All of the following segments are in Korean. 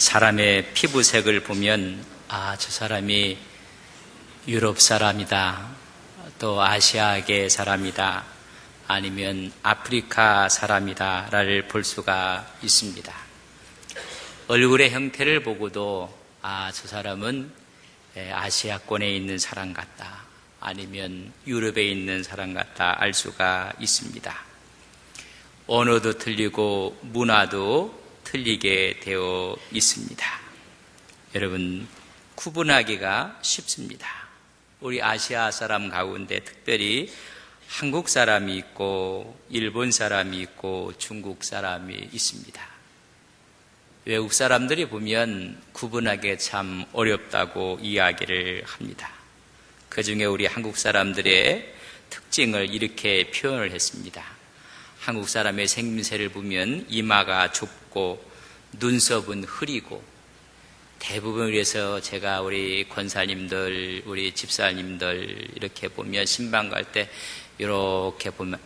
사람의 피부색을 보면 저 사람이 유럽 사람이다, 또 아시아계 사람이다, 아니면 아프리카 사람이다를 볼 수가 있습니다. 얼굴의 형태를 보고도 저 사람은 아시아권에 있는 사람 같다, 아니면 유럽에 있는 사람 같다 알 수가 있습니다. 언어도 틀리고 문화도 틀리게 되어 있습니다. 여러분, 구분하기가 쉽습니다. 우리 아시아 사람 가운데 특별히 한국 사람이 있고 일본 사람이 있고 중국 사람이 있습니다. 외국 사람들이 보면 구분하기 참 어렵다고 이야기를 합니다. 그 중에 우리 한국 사람들의 특징을 이렇게 표현을 했습니다. 한국 사람의 생김새를 보면 이마가 좁고 눈썹은 흐리고, 대부분 그래서 제가 우리 권사님들, 우리 집사님들 이렇게 보면 신방 갈 때 이렇게 보면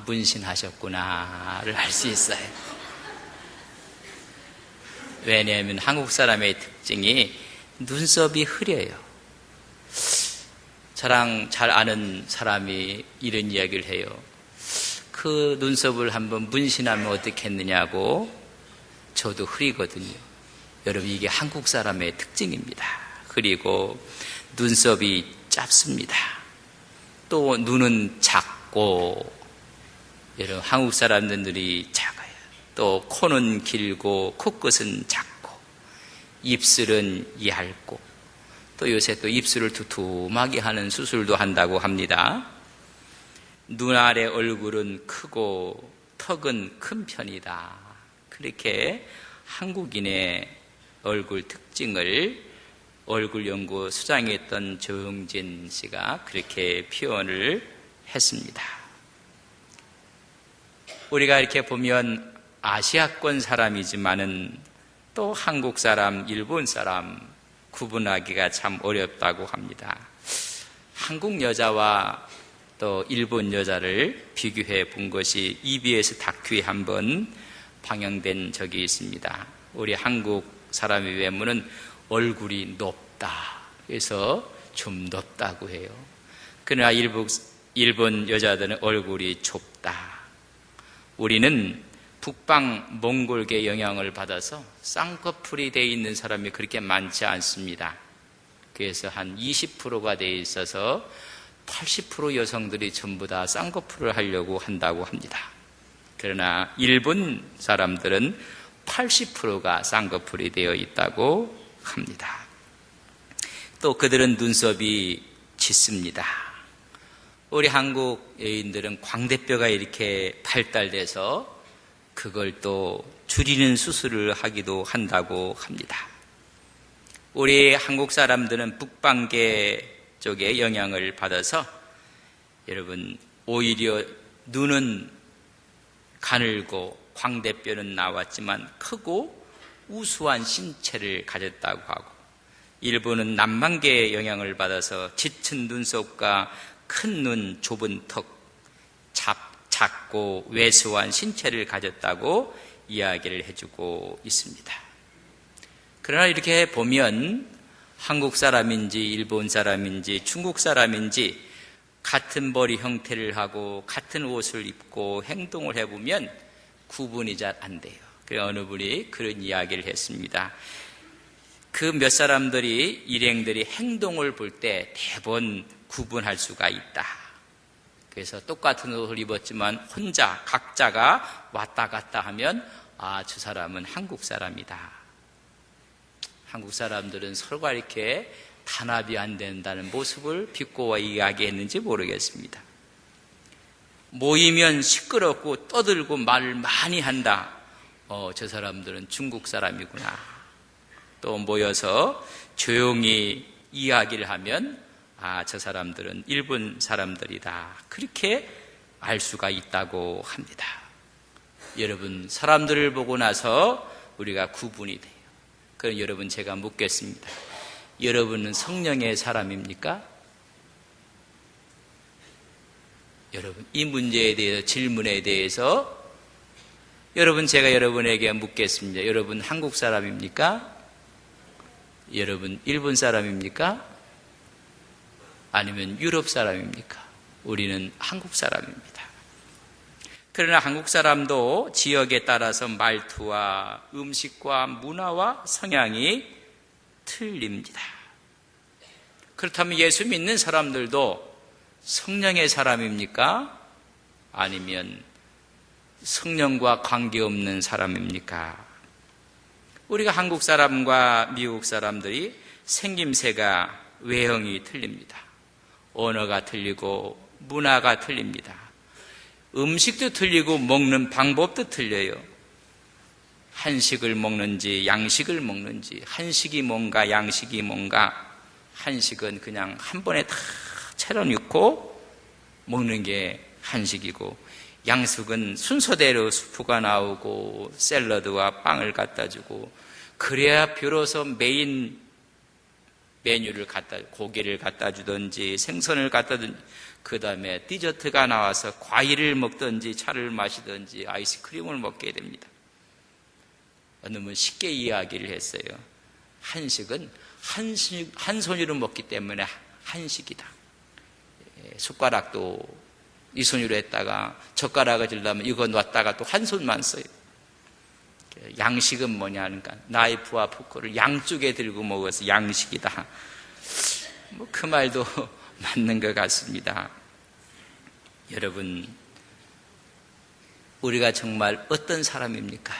문신하셨구나를 알 수 있어요. 왜냐하면 한국 사람의 특징이 눈썹이 흐려요. 저랑 잘 아는 사람이 이런 이야기를 해요. 그 눈썹을 한번 문신하면 어떻겠느냐고. 저도 흐리거든요. 여러분, 이게 한국 사람의 특징입니다. 그리고 눈썹이 짧습니다. 또 눈은 작고, 여러분 한국 사람들이 작아요. 또 코는 길고 코끝은 작고 입술은 얇고, 또 요새 또 입술을 두툼하게 하는 수술도 한다고 합니다. 눈 아래 얼굴은 크고 턱은 큰 편이다. 그렇게 한국인의 얼굴 특징을 얼굴연구 수장했던 조용진 씨가 그렇게 표현을 했습니다. 우리가 이렇게 보면 아시아권 사람이지만은 또 한국 사람, 일본 사람 구분하기가 참 어렵다고 합니다. 한국 여자와 또 일본 여자를 비교해 본 것이 EBS 다큐에 한번 방영된 적이 있습니다. 우리 한국 사람의 외모는 얼굴이 높다, 그래서 좀 높다고 해요. 그러나 일본 여자들은 얼굴이 좁다. 우리는 북방 몽골계 영향을 받아서 쌍꺼풀이 되어 있는 사람이 그렇게 많지 않습니다. 그래서 한 20%가 되어 있어서 80% 여성들이 전부 다 쌍꺼풀을 하려고 한다고 합니다. 그러나 일본 사람들은 80%가 쌍꺼풀이 되어 있다고 합니다. 또 그들은 눈썹이 짙습니다. 우리 한국 여인들은 광대뼈가 이렇게 발달돼서 그걸 또 줄이는 수술을 하기도 한다고 합니다. 우리 한국 사람들은 북방계 쪽에 영향을 받아서 여러분 오히려 눈은 가늘고 광대뼈는 나왔지만 크고 우수한 신체를 가졌다고 하고, 일본은 남방계의 영향을 받아서 짙은 눈썹과 큰 눈, 좁은 턱, 작고 왜소한 신체를 가졌다고 이야기를 해주고 있습니다. 그러나 이렇게 보면 한국 사람인지 일본 사람인지 중국 사람인지 같은 머리 형태를 하고 같은 옷을 입고 행동을 해보면 구분이 잘 안 돼요. 그래서 어느 분이 그런 이야기를 했습니다. 그 몇 사람들이 일행들이 행동을 볼 때 대부분 구분할 수가 있다. 그래서 똑같은 옷을 입었지만 혼자 각자가 왔다 갔다 하면 저 사람은 한국 사람이다. 한국 사람들은 서로가 이렇게 단합이 안 된다는 모습을 비꼬아 이야기했는지 모르겠습니다. 모이면 시끄럽고 떠들고 말을 많이 한다. 저 사람들은 중국 사람이구나. 또 모여서 조용히 이야기를 하면 저 사람들은 일본 사람들이다. 그렇게 알 수가 있다고 합니다. 여러분, 사람들을 보고 나서 우리가 구분이 돼요. 그럼 여러분, 제가 묻겠습니다. 여러분은 성령의 사람입니까? 여러분, 이 문제에 대해서, 질문에 대해서 여러분, 제가 여러분에게 묻겠습니다. 여러분 한국 사람입니까? 여러분, 일본 사람입니까? 아니면 유럽 사람입니까? 우리는 한국 사람입니다. 그러나 한국 사람도 지역에 따라서 말투와 음식과 문화와 성향이 틀립니다. 그렇다면 예수 믿는 사람들도 성령의 사람입니까? 아니면 성령과 관계없는 사람입니까? 우리가 한국 사람과 미국 사람들이 생김새가 외형이 틀립니다. 언어가 틀리고 문화가 틀립니다. 음식도 틀리고 먹는 방법도 틀려요. 한식을 먹는지 양식을 먹는지, 한식이 뭔가 양식이 뭔가. 한식은 그냥 한 번에 다 차려놓고 먹는 게 한식이고, 양식은 순서대로 수프가 나오고 샐러드와 빵을 갖다 주고, 그래야 비로소 메인 메뉴를 고기를 갖다 주든지 생선을 갖다 주든지, 그 다음에 디저트가 나와서 과일을 먹든지 차를 마시든지 아이스크림을 먹게 됩니다. 어느 분 쉽게 이야기를 했어요. 한식은 한 손으로 먹기 때문에 한식이다. 숟가락도 이 손으로 했다가 젓가락을 들려면 이거 놨다가 또 한 손만 써요. 양식은 뭐냐 하니까 나이프와 포크를 양쪽에 들고 먹어서 양식이다. 뭐 그 말도 맞는 것 같습니다. 여러분, 우리가 정말 어떤 사람입니까?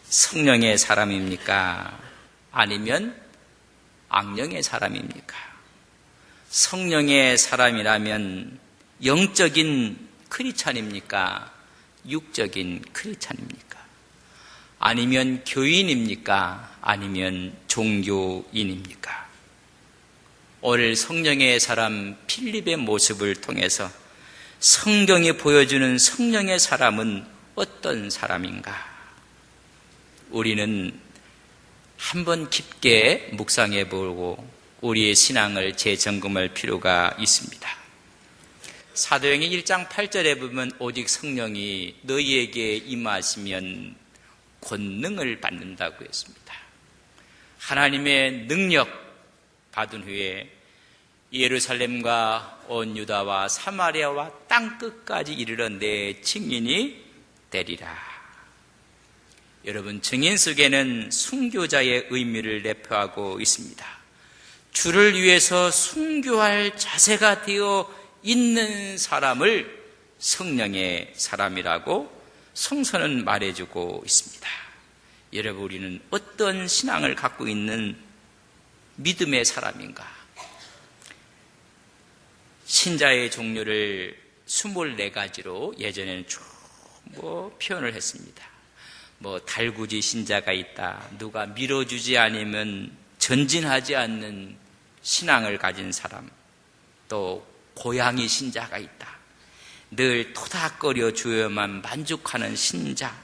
성령의 사람입니까? 아니면 악령의 사람입니까? 성령의 사람이라면 영적인 크리스찬입니까? 육적인 크리스찬입니까? 아니면 교인입니까? 아니면 종교인입니까? 오늘 성령의 사람 필립의 모습을 통해서 성경이 보여주는 성령의 사람은 어떤 사람인가? 우리는 한번 깊게 묵상해 보고 우리의 신앙을 재점검할 필요가 있습니다. 사도행전 1장 8절에 보면 오직 성령이 너희에게 임하시면 권능을 받는다고 했습니다. 하나님의 능력 받은 후에 예루살렘과 온 유다와 사마리아와 땅끝까지 이르러 내 증인이 되리라. 여러분, 증인 속에는 순교자의 의미를 내포하고 있습니다. 주를 위해서 순교할 자세가 되어 있는 사람을 성령의 사람이라고 성서는 말해주고 있습니다. 여러분, 우리는 어떤 신앙을 갖고 있는 믿음의 사람인가? 신자의 종류를 24가지로 예전에는 쭉 표현을 했습니다. 달구지 신자가 있다. 누가 밀어주지 않으면 전진하지 않는 신앙을 가진 사람. 또 고양이 신자가 있다. 늘 토닥거려 주어야만 만족하는 신자.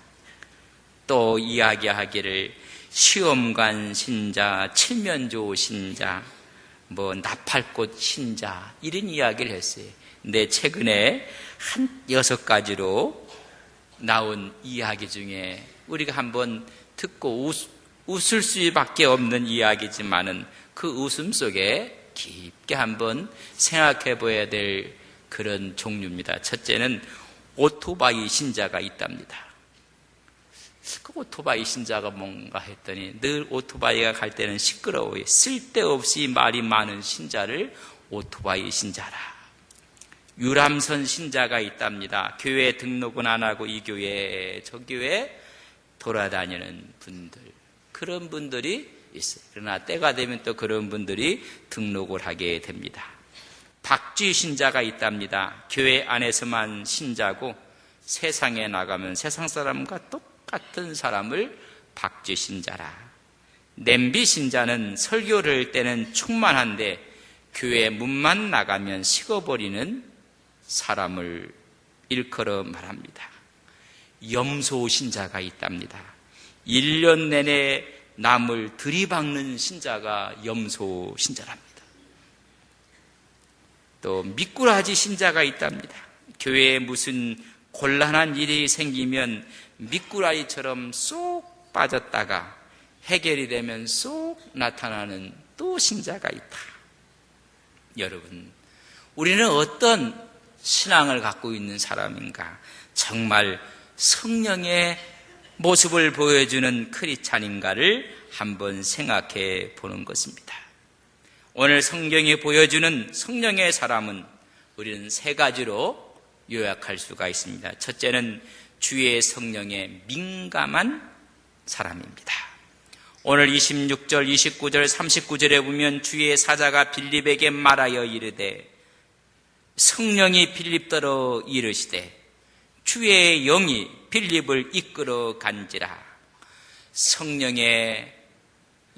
또 이야기하기를 시험관 신자, 칠면조 신자, 나팔꽃 신자, 이런 이야기를 했어요. 근데 최근에 한 6가지로 나온 이야기 중에 우리가 한번 듣고 웃을 수밖에 없는 이야기지만은 그 웃음 속에 깊게 한번 생각해 봐야 될 그런 종류입니다. 첫째는 오토바이 신자가 있답니다. 그 오토바이 신자가 뭔가 했더니 늘 오토바이가 갈 때는 시끄러워요. 쓸데없이 말이 많은 신자를 오토바이 신자라. 유람선 신자가 있답니다. 교회 등록은 안 하고 이 교회 저 교회 돌아다니는 분들, 그런 분들이 있어요. 그러나 때가 되면 또 그런 분들이 등록을 하게 됩니다. 박쥐 신자가 있답니다. 교회 안에서만 신자고 세상에 나가면 세상 사람과 똑같은 사람을 박쥐 신자라. 냄비 신자는 설교를 할 때는 충만한데 교회 문만 나가면 식어버리는 사람을 일컬어 말합니다. 염소 신자가 있답니다. 1년 내내 남을 들이박는 신자가 염소 신자랍니다. 또 미꾸라지 신자가 있답니다. 교회에 무슨 곤란한 일이 생기면 미꾸라지처럼 쏙 빠졌다가 해결이 되면 쏙 나타나는 또 신자가 있다. 여러분, 우리는 어떤 신앙을 갖고 있는 사람인가? 정말 성령의 모습을 보여주는 크리스찬인가를 한번 생각해 보는 것입니다. 오늘 성경이 보여주는 성령의 사람은 우리는 세 가지로 요약할 수가 있습니다. 첫째는 주의 성령에 민감한 사람입니다. 오늘 26절, 29절, 39절에 보면 주의 사자가 빌립에게 말하여 이르되 성령이 빌립더러 이르시되 주의 영이 빌립을 이끌어 간지라. 성령의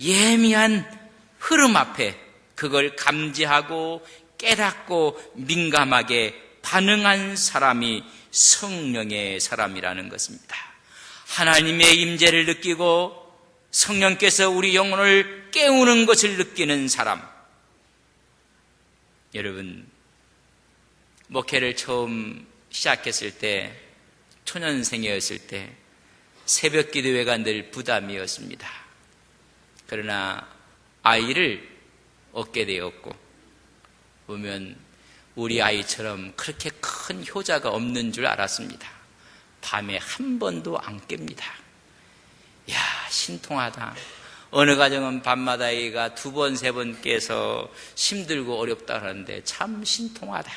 예미한 흐름 앞에 그걸 감지하고 깨닫고 민감하게 반응한 사람이 성령의 사람이라는 것입니다. 하나님의 임재를 느끼고 성령께서 우리 영혼을 깨우는 것을 느끼는 사람. 여러분, 목회를 처음 시작했을 때, 초년생이었을 때 새벽 기도회가 늘 부담이었습니다. 그러나 아이를 얻게 되었고, 보면 우리 아이처럼 그렇게 큰 효자가 없는 줄 알았습니다. 밤에 한 번도 안 깹니다. 야, 신통하다. 어느 가정은 밤마다 아이가 2번, 3번 깨서 힘들고 어렵다 하는데 참 신통하다.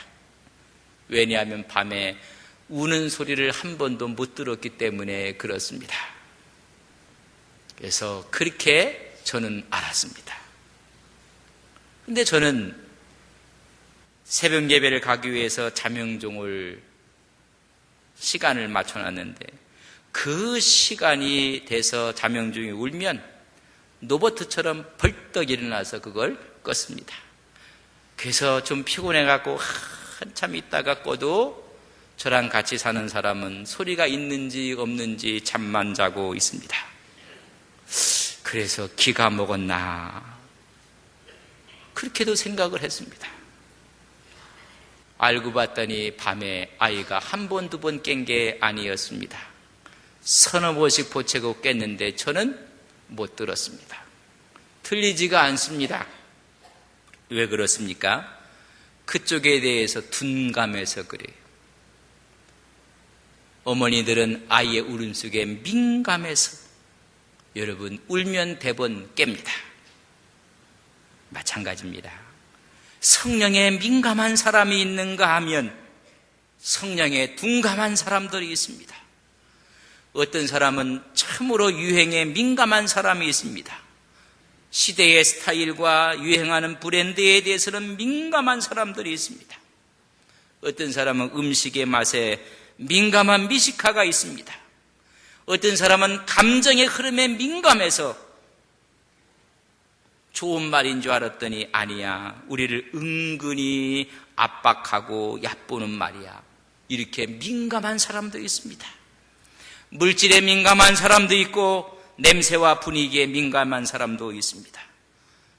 왜냐하면 밤에 우는 소리를 한 번도 못 들었기 때문에 그렇습니다. 그래서 그렇게 저는 알았습니다. 근데 저는 새벽 예배를 가기 위해서 자명종을 시간을 맞춰놨는데 그 시간이 돼서 자명종이 울면 로버트처럼 벌떡 일어나서 그걸 껐습니다. 그래서 좀 피곤해갖고 한참 있다가 꺼도 저랑 같이 사는 사람은 소리가 있는지 없는지 잠만 자고 있습니다. 그래서 기가 먹었나 그렇게도 생각을 했습니다. 알고 봤더니 밤에 아이가 1번, 2번 깬 게 아니었습니다. 서너 번씩 보채고 깼는데 저는 못 들었습니다. 틀리지가 않습니다. 왜 그렇습니까? 그쪽에 대해서 둔감해서 그래요. 어머니들은 아이의 울음속에 민감해서 여러분 울면 대번 깹니다. 마찬가지입니다. 성령에 민감한 사람이 있는가 하면 성령에 둔감한 사람들이 있습니다. 어떤 사람은 참으로 유행에 민감한 사람이 있습니다. 시대의 스타일과 유행하는 브랜드에 대해서는 민감한 사람들이 있습니다. 어떤 사람은 음식의 맛에 민감한 미식가가 있습니다. 어떤 사람은 감정의 흐름에 민감해서 좋은 말인 줄 알았더니 아니야, 우리를 은근히 압박하고 얕보는 말이야. 이렇게 민감한 사람도 있습니다. 물질에 민감한 사람도 있고 냄새와 분위기에 민감한 사람도 있습니다.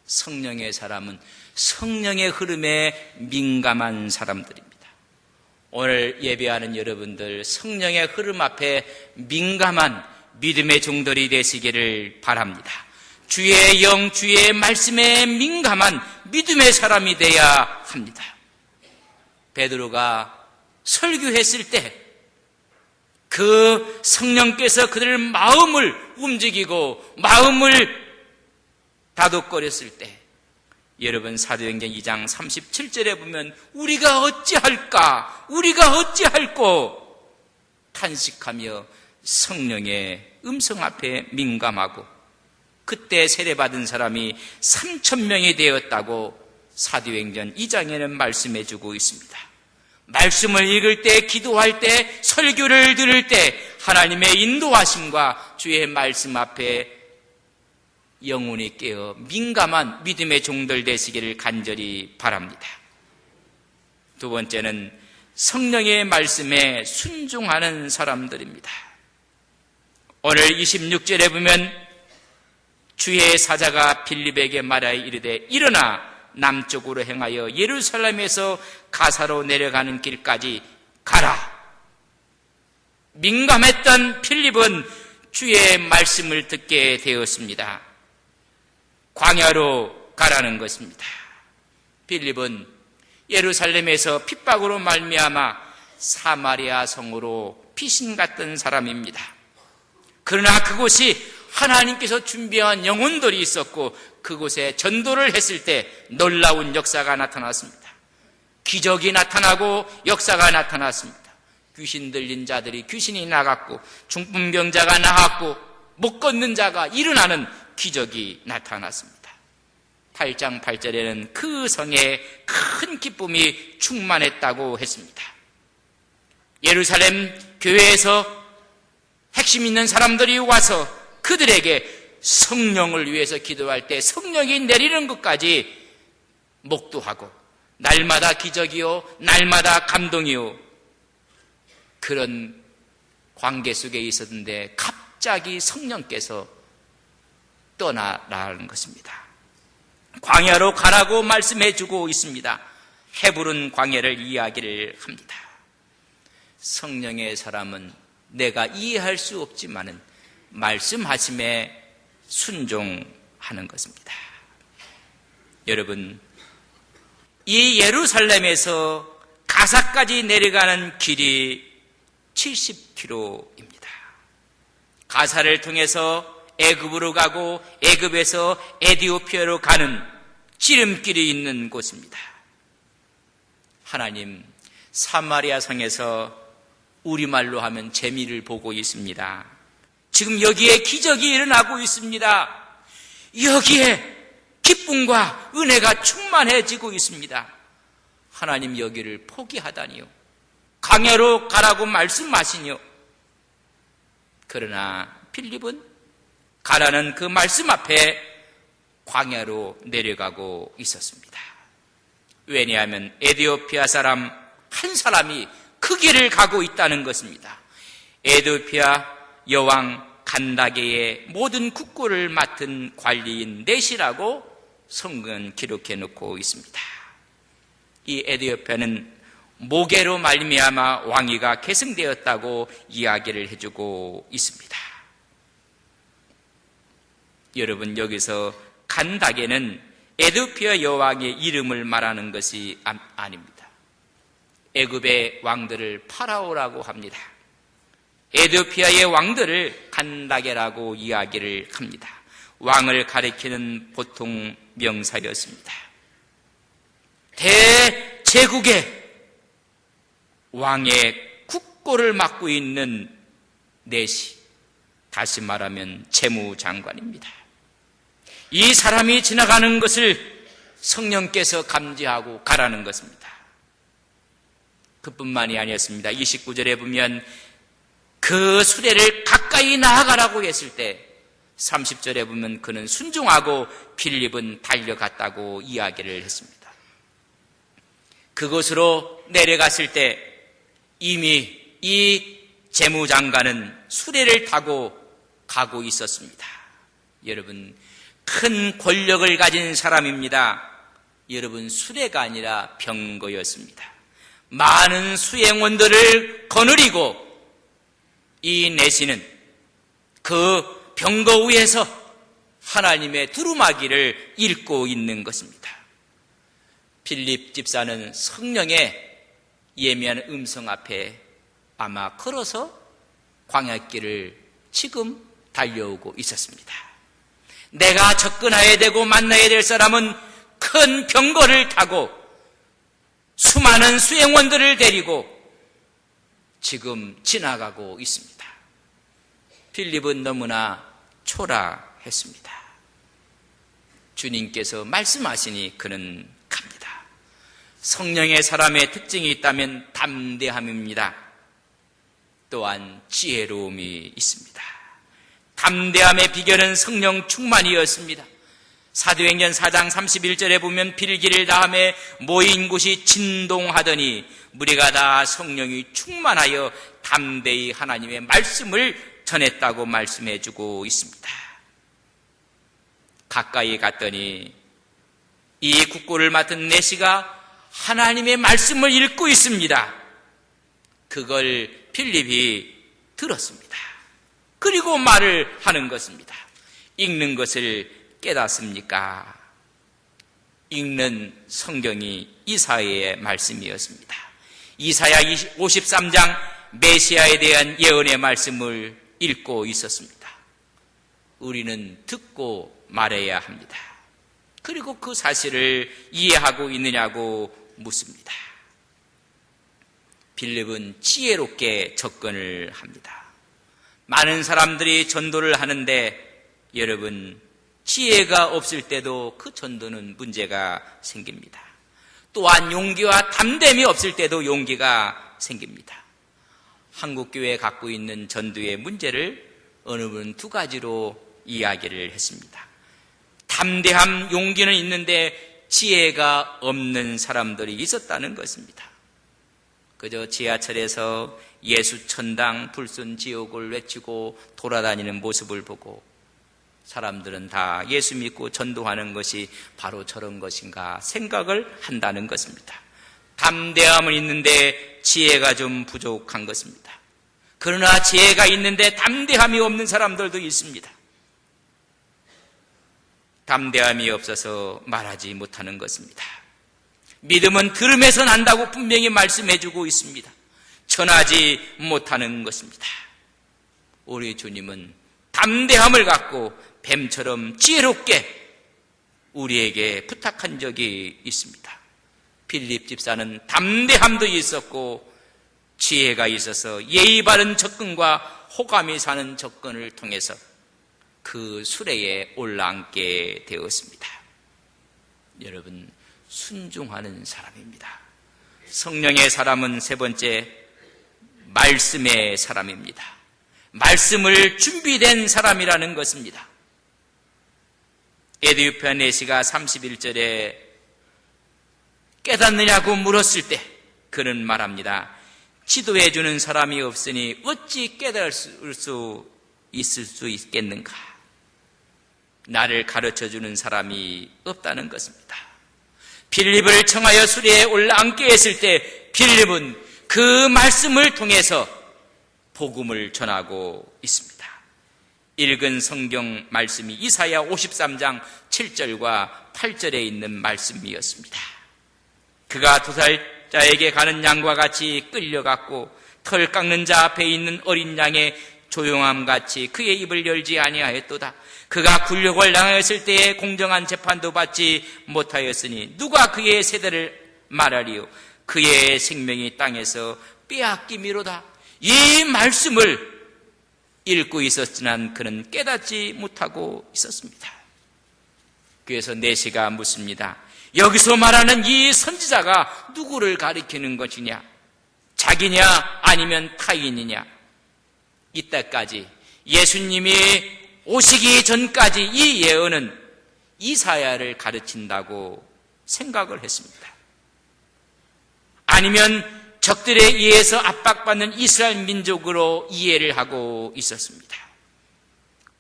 성령의 사람은 성령의 흐름에 민감한 사람들입니다. 오늘 예배하는 여러분들 성령의 흐름 앞에 민감한 믿음의 종들이 되시기를 바랍니다. 주의 영, 주의 말씀에 민감한 믿음의 사람이 되어야 합니다. 베드로가 설교했을 때 그 성령께서 그들 마음을 움직이고 마음을 다독거렸을 때 여러분 사도행전 2장 37절에 보면 우리가 어찌할까? 우리가 어찌할꼬? 탄식하며 성령의 음성 앞에 민감하고 그때 세례받은 사람이 3,000명이 되었다고 사도행전 2장에는 말씀해 주고 있습니다. 말씀을 읽을 때, 기도할 때, 설교를 들을 때 하나님의 인도하심과 주의 말씀 앞에 영혼이 깨어 민감한 믿음의 종들 되시기를 간절히 바랍니다. 두 번째는 성령의 말씀에 순종하는 사람들입니다. 오늘 26절에 보면 주의 사자가 빌립에게 말하여 이르되 일어나 남쪽으로 행하여 예루살렘에서 가사로 내려가는 길까지 가라. 민감했던 빌립은 주의 말씀을 듣게 되었습니다. 광야로 가라는 것입니다. 빌립은 예루살렘에서 핍박으로 말미암아 사마리아 성으로 피신 갔던 사람입니다. 그러나 그곳이 하나님께서 준비한 영혼들이 있었고 그곳에 전도를 했을 때 놀라운 역사가 나타났습니다. 기적이 나타나고 역사가 나타났습니다. 귀신 들린 자들이 귀신이 나갔고 중풍병자가 나았고 못 걷는 자가 일어나는 기적이 나타났습니다. 8장 8절에는 그 성에 큰 기쁨이 충만했다고 했습니다. 예루살렘 교회에서 핵심 있는 사람들이 와서 그들에게 성령을 위해서 기도할 때 성령이 내리는 것까지 목도하고 날마다 기적이요 날마다 감동이요 그런 관계 속에 있었는데 갑자기 성령께서 떠나라는 것입니다. 광야로 가라고 말씀해주고 있습니다. 헤브론 광야를 이야기를 합니다. 성령의 사람은 내가 이해할 수 없지만은 말씀하심에 순종하는 것입니다. 여러분, 이 예루살렘에서 가사까지 내려가는 길이 70km입니다. 가사를 통해서 애굽으로 가고 애굽에서 에디오피아로 가는 지름길이 있는 곳입니다. 하나님, 사마리아 성에서 우리말로 하면 재미를 보고 있습니다. 지금 여기에 기적이 일어나고 있습니다. 여기에 기쁨과 은혜가 충만해지고 있습니다. 하나님 여기를 포기하다니요. 광야로 가라고 말씀하시니요. 그러나 필립은 가라는 그 말씀 앞에 광야로 내려가고 있었습니다. 왜냐하면 에디오피아 사람 한 사람이 그 길을 가고 있다는 것입니다. 에디오피아 여왕 간다게의 모든 국고를 맡은 관리인 넷이라고 성경은 기록해 놓고 있습니다. 이 에디오피아는 모계로 말미암아 왕위가 계승되었다고 이야기를 해주고 있습니다. 여러분, 여기서 간다게는 에디오피아 여왕의 이름을 말하는 것이 아닙니다. 애굽의 왕들을 파라오라고 합니다. 에디오피아의 왕들을 간다게라고 이야기를 합니다. 왕을 가리키는 보통 명사였습니다. 대제국의 왕의 국고를 맡고 있는 넷이, 다시 말하면 재무장관입니다. 이 사람이 지나가는 것을 성령께서 감지하고 가라는 것입니다. 그뿐만이 아니었습니다. 29절에 보면 그 수레를 가까이 나아가라고 했을 때 30절에 보면 그는 순종하고 필립은 달려갔다고 이야기를 했습니다. 그곳으로 내려갔을 때 이미 이 재무장관은 수레를 타고 가고 있었습니다. 여러분, 큰 권력을 가진 사람입니다. 여러분, 수레가 아니라 병거였습니다. 많은 수행원들을 거느리고 이 내시는 그 병거 위에서 하나님의 두루마기를 읽고 있는 것입니다. 필립 집사는 성령의 예미한 음성 앞에 아마 걸어서 광야길을 지금 달려오고 있었습니다. 내가 접근해야 되고 만나야 될 사람은 큰 병거를 타고 수많은 수행원들을 데리고 지금 지나가고 있습니다. 필립은 너무나 초라했습니다. 주님께서 말씀하시니 그는 갑니다. 성령의 사람의 특징이 있다면 담대함입니다. 또한 지혜로움이 있습니다. 담대함의 비결은 성령 충만이었습니다. 사도행전 4장 31절에 보면 필기를 다음에 모인 곳이 진동하더니 무리가 다 성령이 충만하여 담대히 하나님의 말씀을 전했다고 말씀해 주고 있습니다. 가까이 갔더니 이 국고를 맡은 내시가 하나님의 말씀을 읽고 있습니다. 그걸 필립이 들었습니다. 그리고 말을 하는 것입니다. 읽는 것을 깨닫습니까? 읽는 성경이 이사야의 말씀이었습니다. 이사야 53장 메시아에 대한 예언의 말씀을 읽고 있었습니다. 우리는 듣고 말해야 합니다. 그리고 그 사실을 이해하고 있느냐고 묻습니다. 빌립은 지혜롭게 접근을 합니다. 많은 사람들이 전도를 하는데 여러분, 지혜가 없을 때도 그 전도는 문제가 생깁니다. 또한 용기와 담대함이 없을 때도 용기가 생깁니다. 한국교회에 갖고 있는 전도의 문제를 어느 분은 두 가지로 이야기를 했습니다. 담대함, 용기는 있는데 지혜가 없는 사람들이 있었다는 것입니다. 그저 지하철에서 예수 천당 불순 지옥을 외치고 돌아다니는 모습을 보고 사람들은 다 예수 믿고 전도하는 것이 바로 저런 것인가 생각을 한다는 것입니다. 담대함은 있는데 지혜가 좀 부족한 것입니다. 그러나 지혜가 있는데 담대함이 없는 사람들도 있습니다. 담대함이 없어서 말하지 못하는 것입니다. 믿음은 들음에서 난다고 분명히 말씀해주고 있습니다. 전하지 못하는 것입니다. 우리 주님은 담대함을 갖고 뱀처럼 지혜롭게 우리에게 부탁한 적이 있습니다. 빌립 집사는 담대함도 있었고 지혜가 있어서 예의 바른 접근과 호감이 사는 접근을 통해서 그 수레에 올라앉게 되었습니다. 여러분, 순종하는 사람입니다. 성령의 사람은 세 번째, 말씀의 사람입니다. 말씀을 준비된 사람이라는 것입니다. 에디오피아 내시가 31절에 깨닫느냐고 물었을 때 그는 말합니다. 지도해 주는 사람이 없으니 어찌 깨달을 수 있을 수 있겠는가? 나를 가르쳐 주는 사람이 없다는 것입니다. 빌립을 청하여 수레에 올라앉게 했을 때 빌립은 그 말씀을 통해서 복음을 전하고 있습니다. 읽은 성경 말씀이 이사야 53장 7절과 8절에 있는 말씀이었습니다. 그가 도살자에게 가는 양과 같이 끌려갔고 털 깎는 자 앞에 있는 어린 양의 조용함같이 그의 입을 열지 아니하였도다. 그가 굴욕을 당하였을 때에 공정한 재판도 받지 못하였으니 누가 그의 세대를 말하리요? 그의 생명이 땅에서 빼앗김이로다. 이 말씀을 읽고 있었지만 그는 깨닫지 못하고 있었습니다. 그래서 내시가 묻습니다. 여기서 말하는 이 선지자가 누구를 가리키는 것이냐? 자기냐 아니면 타인이냐? 이때까지 예수님이 오시기 전까지 이 예언은 이사야를 가르친다고 생각을 했습니다. 아니면 적들에 의해서 압박받는 이스라엘 민족으로 이해를 하고 있었습니다.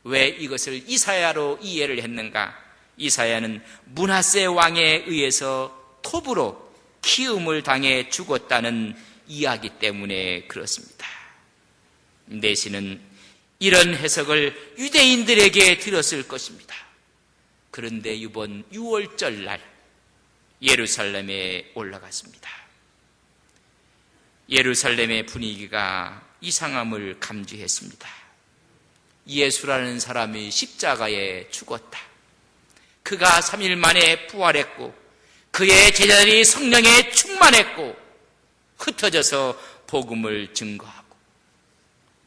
왜 이것을 이사야로 이해를 했는가? 이사야는 므낫세 왕에 의해서 톱으로 키움을 당해 죽었다는 이야기 때문에 그렇습니다. 내시는 이런 해석을 유대인들에게 들었을 것입니다. 그런데 이번 6월절 날 예루살렘에 올라갔습니다. 예루살렘의 분위기가 이상함을 감지했습니다. 예수라는 사람이 십자가에 죽었다. 그가 3일 만에 부활했고 그의 제자들이 성령에 충만했고 흩어져서 복음을 증거하고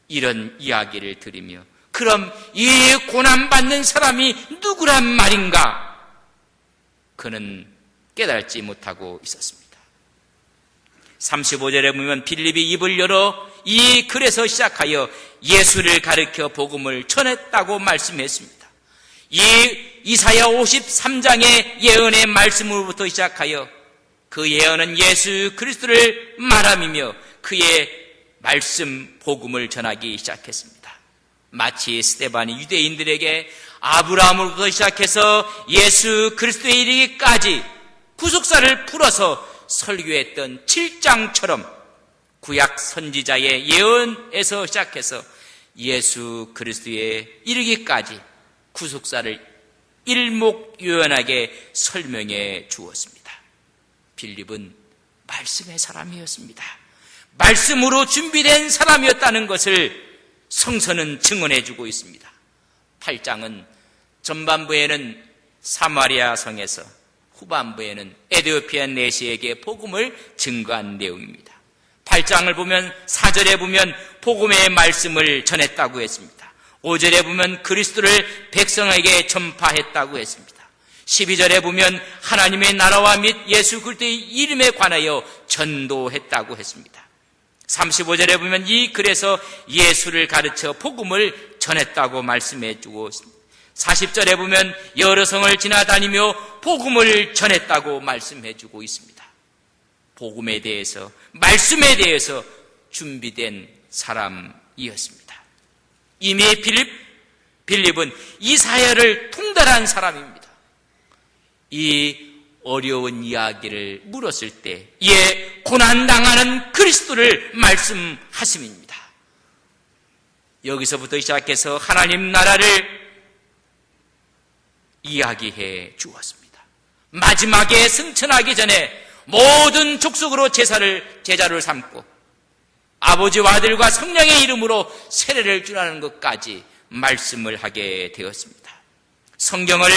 이런 이야기를 들으며 그럼 이 고난받는 사람이 누구란 말인가? 그는 깨달지 못하고 있었습니다. 35절에 보면 빌립이 입을 열어 이 글에서 시작하여 예수를 가르쳐 복음을 전했다고 말씀했습니다. 이 이사야 53장의 예언의 말씀으로부터 시작하여 그 예언은 예수 그리스도를 말함이며 그의 말씀 복음을 전하기 시작했습니다. 마치 스데반이 유대인들에게 아브라함으로부터 시작해서 예수 그리스도에 이르기까지 구속사를 풀어서 설교했던 7장처럼 구약 선지자의 예언에서 시작해서 예수 그리스도에 이르기까지 구속사를 일목요연하게 설명해 주었습니다. 빌립은 말씀의 사람이었습니다. 말씀으로 준비된 사람이었다는 것을 성서는 증언해 주고 있습니다. 8장은 전반부에는 사마리아 성에서, 후반부에는 에티오피아 내시에게 복음을 증거한 내용입니다. 8장을 보면 4절에 보면 복음의 말씀을 전했다고 했습니다. 5절에 보면 그리스도를 백성에게 전파했다고 했습니다. 12절에 보면 하나님의 나라와 및 예수 그리스도의 이름에 관하여 전도했다고 했습니다. 35절에 보면 이 글에서 예수를 가르쳐 복음을 전했다고 말씀해 주고 있습니다. 40절에 보면 여러 성을 지나다니며 복음을 전했다고 말씀해 주고 있습니다. 복음에 대해서, 말씀에 대해서 준비된 사람이었습니다. 이미 빌립은 이 사회를 통달한 사람입니다. 이 어려운 이야기를 물었을 때 이에 고난당하는 그리스도를 말씀하심입니다. 여기서부터 시작해서 하나님 나라를 이야기해 주었습니다. 마지막에 승천하기 전에 모든 족속으로 제자를 삼고 아버지와 아들과 성령의 이름으로 세례를 주라는 것까지 말씀을 하게 되었습니다. 성경을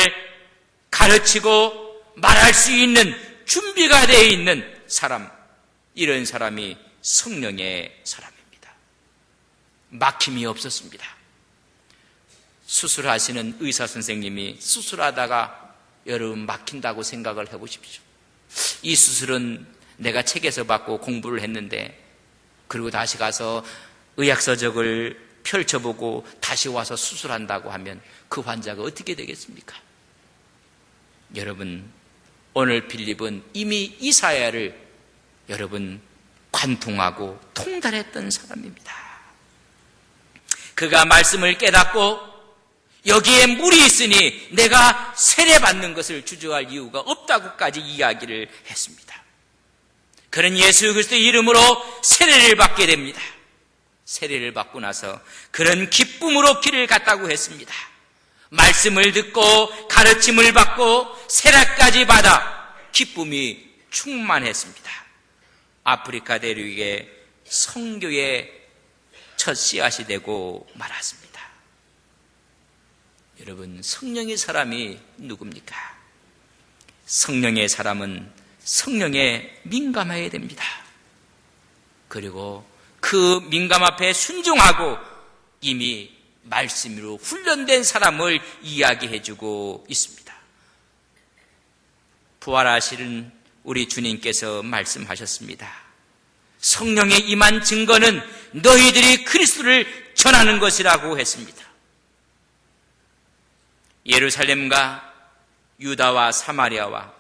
가르치고 말할 수 있는 준비가 되어 있는 사람, 이런 사람이 성령의 사람입니다. 막힘이 없었습니다. 수술하시는 의사 선생님이 수술하다가 여러분 막힌다고 생각을 해보십시오. 이 수술은 내가 책에서 받고 공부를 했는데, 그리고 다시 가서 의학서적을 펼쳐보고 다시 와서 수술한다고 하면 그 환자가 어떻게 되겠습니까? 여러분, 오늘 빌립은 이미 이사야를 여러분 관통하고 통달했던 사람입니다. 그가 말씀을 깨닫고 여기에 물이 있으니 내가 세례받는 것을 주저할 이유가 없다고까지 이야기를 했습니다. 그는 예수 그리스도의 이름으로 세례를 받게 됩니다. 세례를 받고 나서 그는 기쁨으로 길을 갔다고 했습니다. 말씀을 듣고 가르침을 받고 세례까지 받아 기쁨이 충만했습니다. 아프리카 대륙에 선교의 첫 씨앗이 되고 말았습니다. 여러분, 성령의 사람이 누굽니까? 성령의 사람은 성령에 민감해야 됩니다. 그리고 그 민감 앞에 순종하고 이미 말씀으로 훈련된 사람을 이야기해주고 있습니다. 부활하시는 우리 주님께서 말씀하셨습니다. 성령에 임한 증거는 너희들이 그리스도를 전하는 것이라고 했습니다. 예루살렘과 유다와 사마리아와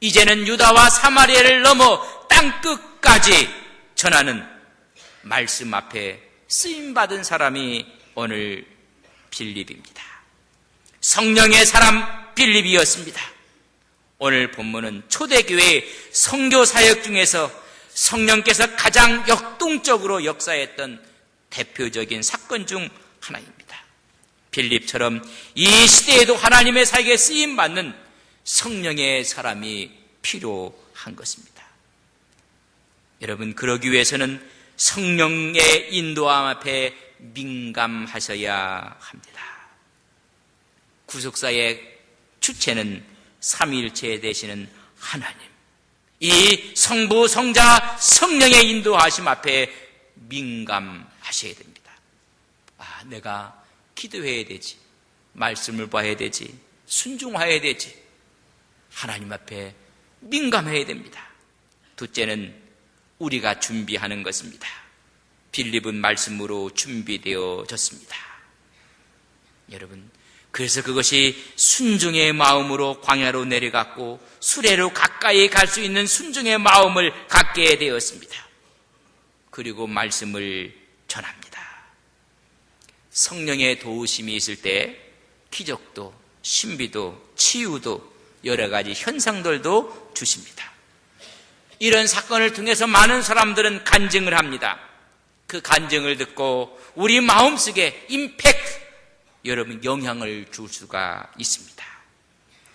이제는 유다와 사마리아를 넘어 땅끝까지 전하는 말씀 앞에 쓰임받은 사람이 오늘 빌립입니다. 성령의 사람 빌립이었습니다. 오늘 본문은 초대교회의 선교사역 중에서 성령께서 가장 역동적으로 역사했던 대표적인 사건 중 하나입니다. 빌립처럼 이 시대에도 하나님의 사역에 쓰임받는 성령의 사람이 필요한 것입니다. 여러분, 그러기 위해서는 성령의 인도함 앞에 민감하셔야 합니다. 구속사의 주체는 삼위일체 되시는 하나님, 이 성부, 성자, 성령의 인도하심 앞에 민감하셔야 됩니다. 내가 기도해야 되지, 말씀을 봐야 되지, 순종해야 되지, 하나님 앞에 민감해야 됩니다. 둘째는 우리가 준비하는 것입니다. 빌립은 말씀으로 준비되어졌습니다. 여러분, 그래서 그것이 순종의 마음으로 광야로 내려갔고 수레로 가까이 갈 수 있는 순종의 마음을 갖게 되었습니다. 그리고 말씀을 전합니다. 성령의 도우심이 있을 때 기적도, 신비도, 치유도, 여러 가지 현상들도 주십니다. 이런 사건을 통해서 많은 사람들은 간증을 합니다. 그 간증을 듣고 우리 마음속에 임팩트, 여러분 영향을 줄 수가 있습니다.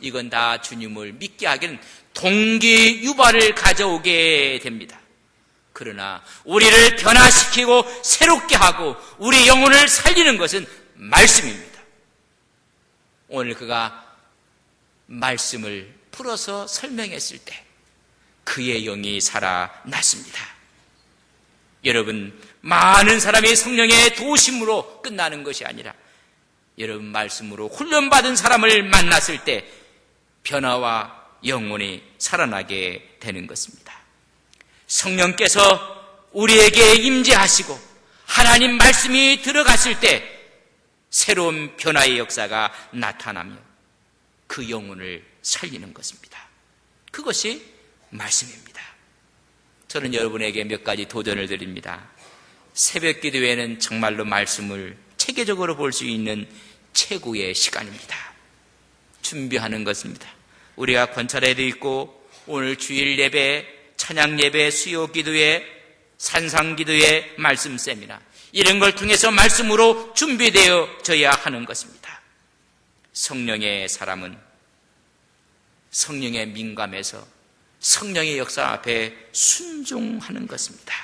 이건 다 주님을 믿게 하기는 동기 유발을 가져오게 됩니다. 그러나 우리를 변화시키고 새롭게 하고 우리 영혼을 살리는 것은 말씀입니다. 오늘 그가 말씀을 풀어서 설명했을 때 그의 영이 살아났습니다. 여러분, 많은 사람이 성령의 도심으로 끝나는 것이 아니라 여러분 말씀으로 훈련받은 사람을 만났을 때 변화와 영혼이 살아나게 되는 것입니다. 성령께서 우리에게 임재하시고 하나님 말씀이 들어갔을 때 새로운 변화의 역사가 나타나며 그 영혼을 살리는 것입니다. 그것이 말씀입니다. 저는 여러분에게 몇 가지 도전을 드립니다. 새벽 기도회는 정말로 말씀을 체계적으로 볼 수 있는 최고의 시간입니다. 준비하는 것입니다. 우리가 권찰회도 있고 오늘 주일 예배, 찬양 예배, 수요 기도회, 산상 기도회, 말씀 세미나 이런 걸 통해서 말씀으로 준비되어져야 하는 것입니다. 성령의 사람은 성령에 민감해서 성령의 역사 앞에 순종하는 것입니다.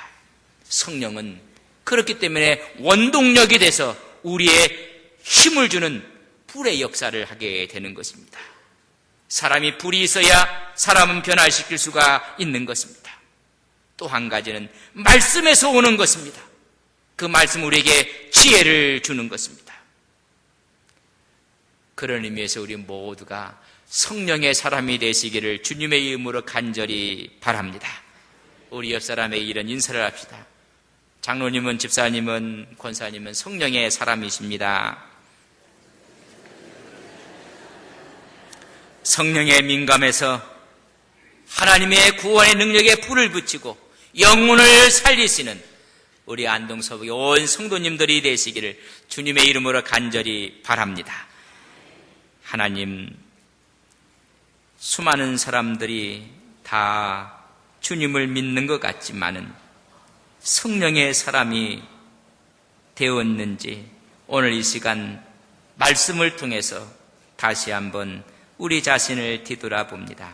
성령은 그렇기 때문에 원동력이 돼서 우리의 힘을 주는 불의 역사를 하게 되는 것입니다. 사람이 불이 있어야 사람은 변화시킬 수가 있는 것입니다. 또 한 가지는 말씀에서 오는 것입니다. 그 말씀 우리에게 지혜를 주는 것입니다. 그런 의미에서 우리 모두가 성령의 사람이 되시기를 주님의 이름으로 간절히 바랍니다. 우리 옆 사람에게 이런 인사를 합시다. 장로님은, 집사님은, 권사님은 성령의 사람이십니다. 성령에 민감해서 하나님의 구원의 능력에 불을 붙이고 영혼을 살리시는 우리 안동서북의 온 성도님들이 되시기를 주님의 이름으로 간절히 바랍니다. 하나님, 수많은 사람들이 다 주님을 믿는 것 같지만은 성령의 사람이 되었는지 오늘 이 시간 말씀을 통해서 다시 한번 우리 자신을 뒤돌아봅니다.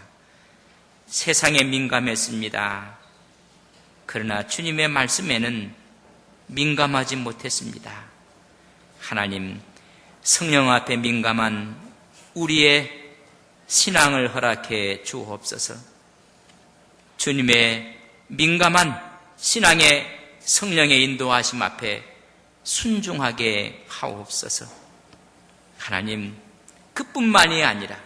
세상에 민감했습니다. 그러나 주님의 말씀에는 민감하지 못했습니다. 하나님, 성령 앞에 민감한 우리의 신앙을 허락해 주옵소서. 주님의 민감한 신앙의 성령의 인도하심 앞에 순종하게 하옵소서. 하나님, 그뿐만이 아니라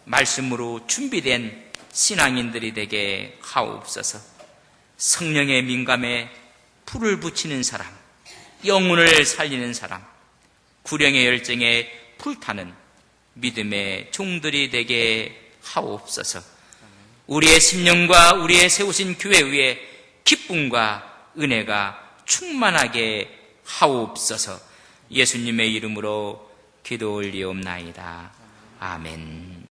말씀으로 준비된 신앙인들이 되게 하옵소서. 성령의 민감에 불을 붙이는 사람, 영혼을 살리는 사람, 구령의 열정에 불타는 믿음의 종들이 되게 하옵소서. 우리의 심령과 우리의 세우신 교회 위에 기쁨과 은혜가 충만하게 하옵소서. 예수님의 이름으로 기도 올리옵나이다. 아멘.